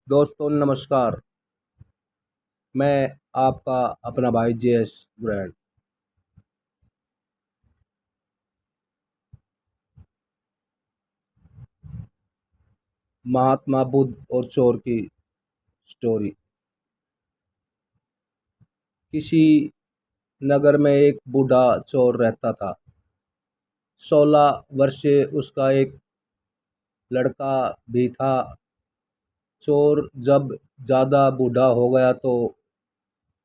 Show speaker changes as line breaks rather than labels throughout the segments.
दोस्तों नमस्कार। मैं आपका अपना भाई जेएस ब्रांड। महात्मा बुद्ध और चोर की स्टोरी। किसी नगर में एक बूढ़ा चोर रहता था। 16 वर्षीय उसका एक लड़का भी था। चोर जब ज़्यादा बूढ़ा हो गया तो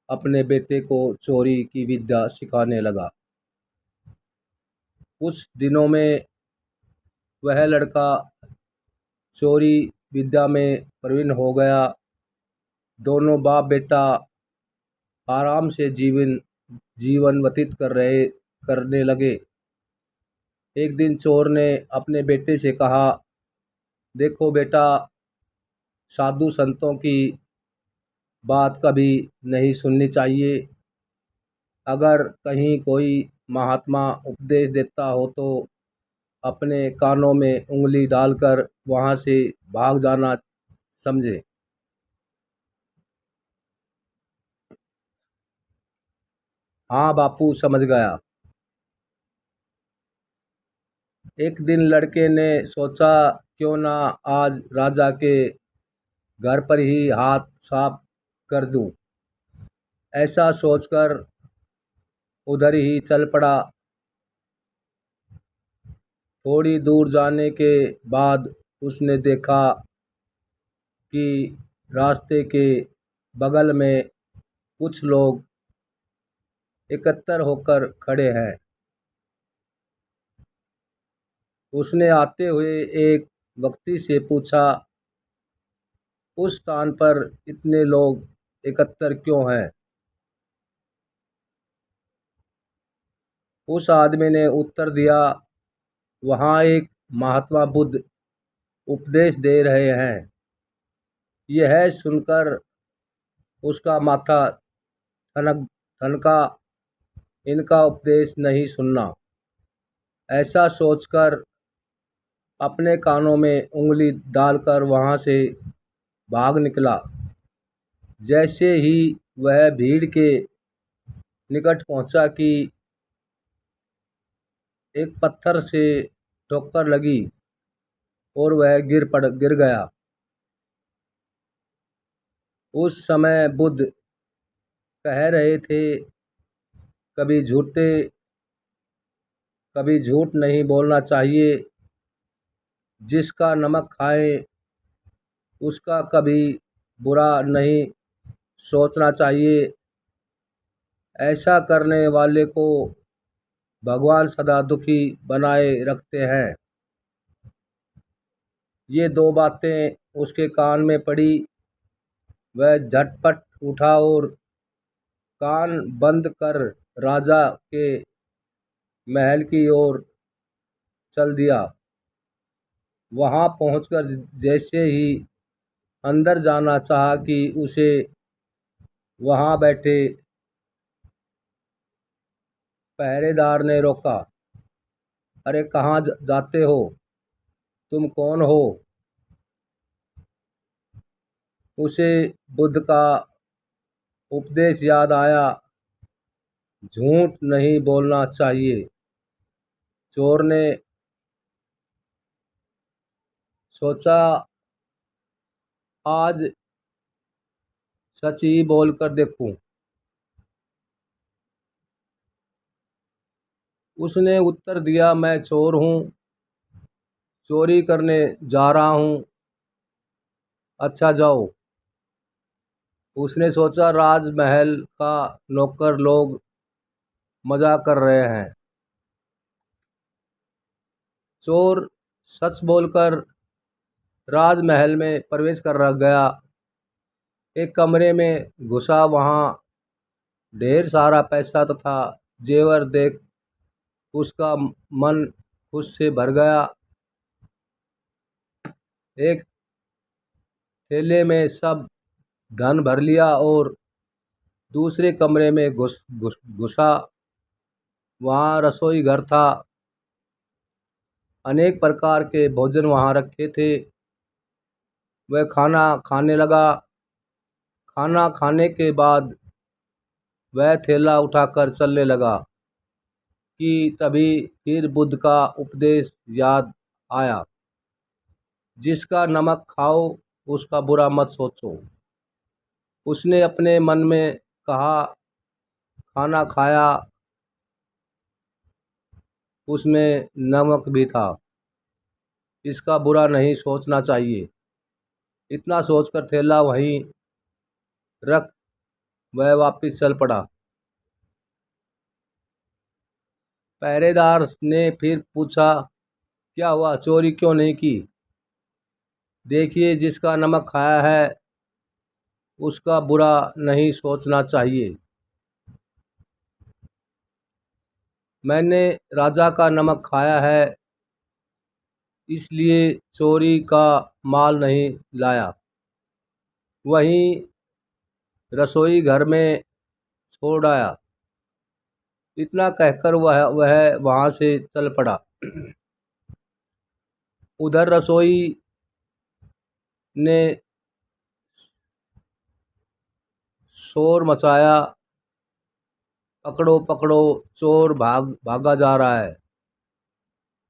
अपने बेटे को चोरी की विद्या सिखाने लगा। कुछ दिनों में वह लड़का चोरी विद्या में प्रवीण हो गया। दोनों बाप बेटा आराम से जीवन जीवन व्यतीत करने लगे। एक दिन चोर ने अपने बेटे से कहा, देखो बेटा, साधु संतों की बात कभी नहीं सुननी चाहिए। अगर कहीं कोई महात्मा उपदेश देता हो तो अपने कानों में उंगली डालकर वहाँ से भाग जाना, समझे। हाँ बापू, समझ गया। एक दिन लड़के ने सोचा, क्यों ना आज राजा के घर पर ही हाथ साफ कर दूं। ऐसा सोचकर उधर ही चल पड़ा। थोड़ी दूर जाने के बाद उसने देखा कि रास्ते के बगल में कुछ लोग एकत्र होकर खड़े हैं। उसने आते हुए एक व्यक्ति से पूछा, उस स्थान पर इतने लोग एकत्र क्यों हैं? उस आदमी ने उत्तर दिया, वहाँ एक महात्मा बुद्ध उपदेश दे रहे हैं। यह सुनकर उसका माथा ठनक ठनका। इनका उपदेश नहीं सुनना, ऐसा सोचकर अपने कानों में उंगली डालकर वहाँ से भाग निकला। जैसे ही वह भीड़ के निकट पहुँचा कि एक पत्थर से ठोकर लगी और वह गिर गया। उस समय बुद्ध कह रहे थे, कभी झूठे कभी झूठ नहीं बोलना चाहिए। जिसका नमक खाए उसका कभी बुरा नहीं सोचना चाहिए। ऐसा करने वाले को भगवान सदा दुखी बनाए रखते हैं। ये दो बातें उसके कान में पड़ी। वह झटपट उठा और कान बंद कर राजा के महल की ओर चल दिया। वहां पहुंचकर जैसे ही अंदर जाना चाहा कि उसे वहां बैठे पहरेदार ने रोका। अरे कहाँ जाते हो? तुम कौन हो? उसे बुद्ध का उपदेश याद आया, झूठ नहीं बोलना चाहिए। चोर ने सोचा, आज सच ही बोलकर देखूं। उसने उत्तर दिया, मैं चोर हूँ, चोरी करने जा रहा हूँ। अच्छा जाओ। उसने सोचा, राजमहल का नौकर लोग मजाक कर रहे हैं। चोर सच बोलकर राजमहल में प्रवेश कर गया। एक कमरे में घुसा। वहाँ ढेर सारा पैसा तथा जेवर देख उसका मन खुश से भर गया। एक थैले में सब धन भर लिया और दूसरे कमरे में घुसा। वहाँ रसोई घर था। अनेक प्रकार के भोजन वहाँ रखे थे। वह खाना खाने लगा। खाना खाने के बाद वह थैला उठाकर चलने लगा कि तभी फिर बुद्ध का उपदेश याद आया, जिसका नमक खाओ उसका बुरा मत सोचो। उसने अपने मन में कहा, खाना खाया, उसमें नमक भी था, इसका बुरा नहीं सोचना चाहिए। इतना सोचकर थैला वहीं रख वह वापस चल पड़ा। पहरेदार ने फिर पूछा, क्या हुआ, चोरी क्यों नहीं की? देखिए, जिसका नमक खाया है उसका बुरा नहीं सोचना चाहिए। मैंने राजा का नमक खाया है, इसलिए चोरी का माल नहीं लाया। वहीं रसोई घर में छोड़ आया। इतना कहकर वह वहाँ से चल पड़ा। उधर रसोई ने शोर मचाया, पकड़ो पकड़ो, चोर भागा जा रहा है।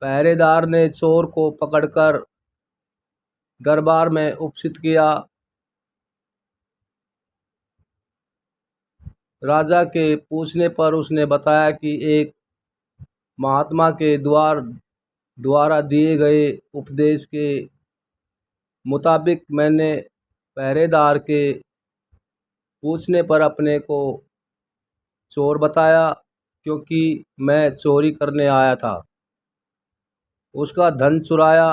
पहरेदार ने चोर को पकड़कर दरबार में उपस्थित किया। राजा के पूछने पर उसने बताया कि एक महात्मा के द्वारा दिए गए उपदेश के मुताबिक मैंने पहरेदार के पूछने पर अपने को चोर बताया, क्योंकि मैं चोरी करने आया था। उसका धन चुराया,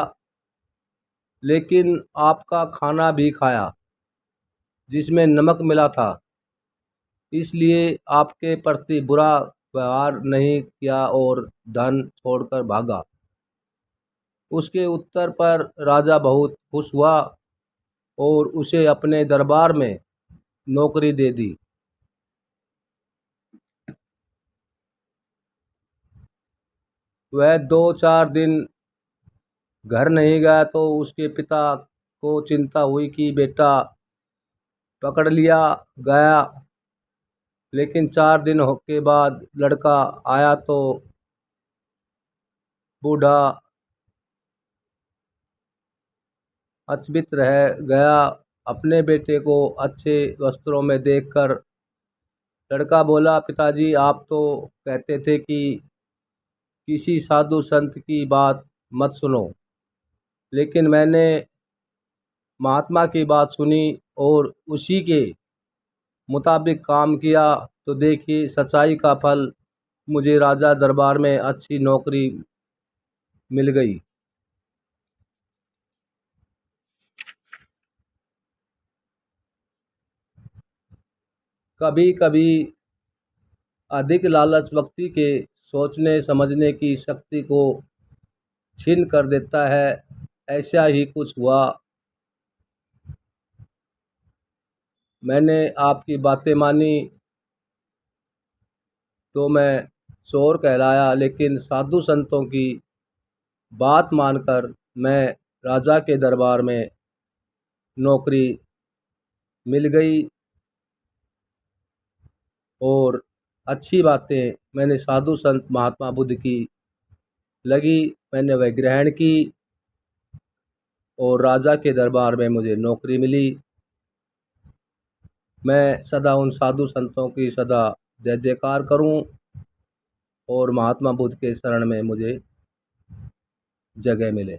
लेकिन आपका खाना भी खाया जिसमें नमक मिला था, इसलिए आपके प्रति बुरा व्यवहार नहीं किया और धन छोड़कर भागा। उसके उत्तर पर राजा बहुत खुश हुआ और उसे अपने दरबार में नौकरी दे दी। वह 2-4 दिन घर नहीं गया तो उसके पिता को चिंता हुई कि बेटा पकड़ लिया गया। लेकिन 4 दिन के बाद लड़का आया तो बूढ़ा अचंभित रह गया। अपने बेटे को अच्छे वस्त्रों में देखकर लड़का बोला, पिताजी, आप तो कहते थे कि किसी साधु संत की बात मत सुनो, लेकिन मैंने महात्मा की बात सुनी और उसी के मुताबिक काम किया, तो देखिए सच्चाई का फल मुझे राजा दरबार में अच्छी नौकरी मिल गई। कभी कभी अधिक लालच व्यक्ति के सोचने समझने की शक्ति को छीन कर देता है। ऐसा ही कुछ हुआ। मैंने आपकी बातें मानी तो मैं चोर कहलाया, लेकिन साधु संतों की बात मानकर मैं राजा के दरबार में नौकरी मिल गई और अच्छी बातें मैंने साधु संत महात्मा बुद्ध की लगी, मैंने वह ग्रहण की और राजा के दरबार में मुझे नौकरी मिली। मैं सदा उन साधु संतों की सदा जय जयकार करूं और महात्मा बुद्ध के शरण में मुझे जगह मिले।